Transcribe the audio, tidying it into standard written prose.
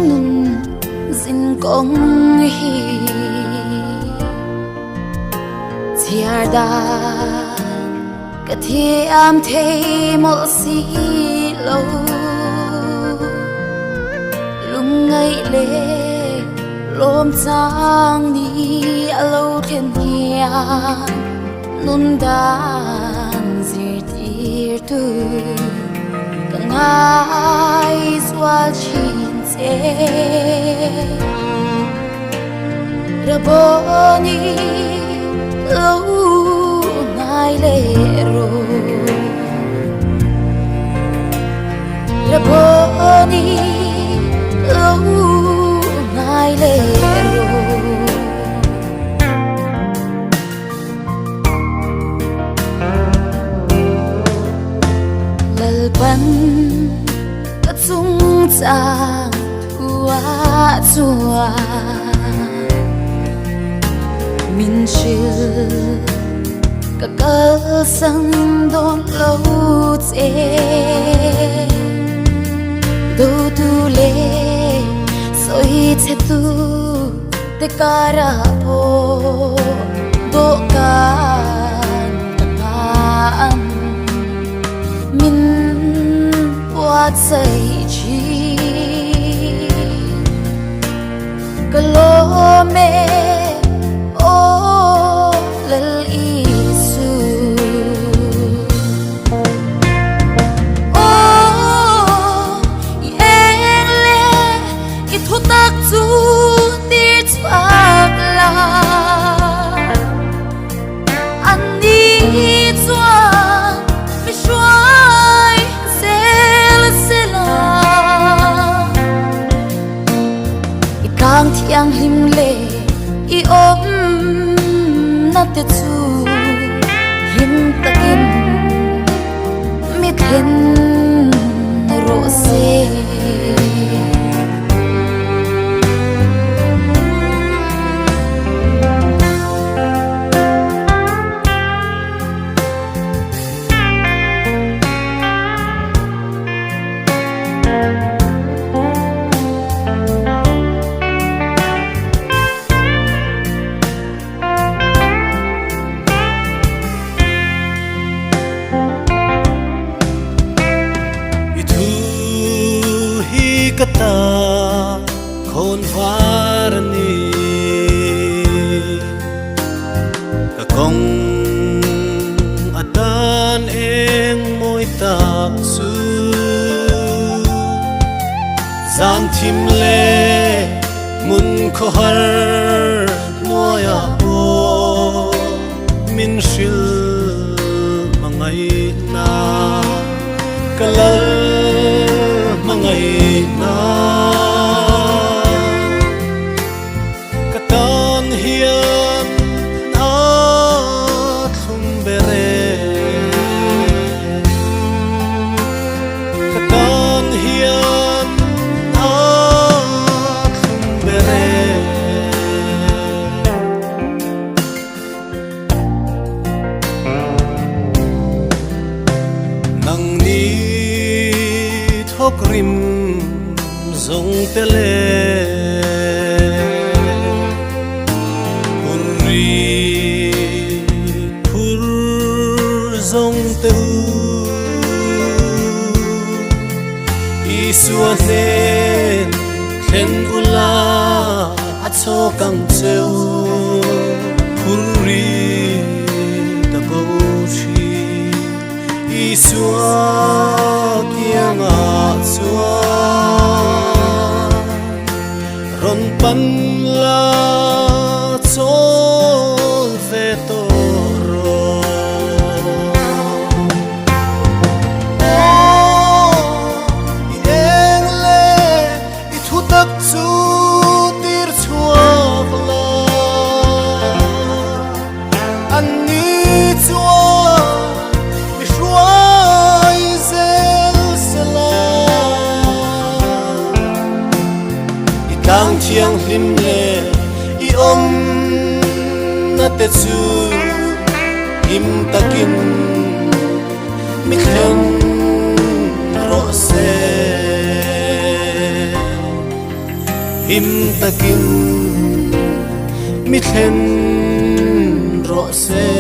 nun zin kong hi thiar da ka thi am thei mo si lo lung ngai le lom chang ni alo then hian nun dan zir tir tu ka ngai swal chin se raboni lo ngai le ro raboni lo ngai le ro lalpan ka chung chang thua chua min shil ka kal sang don lo che do tu le soi che tu te kara po do kan tan min wat sai chi ka lo me o lal isu o yeng le i thu tak chu tir chak la an ni chuan mi shuai sel sela i kang thiang him le i om na te chu him takin mi then ro se kata khôn varani ka kong atan eng moi tak su zan thim le mun kho har noya o min shil mangai na kalal mangai na katan hian a thum bere katan hian a thum bere nang ni thok rim zong tele puri phur zong tu isuan len khen ula acho kang cheu puri ta ko chi isua kianga chua ron pan la chol ve to ro eng le i thu tak chu tir chuak la an ni chua mi shuai zel sela i kang thiang hlim le i om na te chu im takin mi khen ro se im takin mi khen rõ se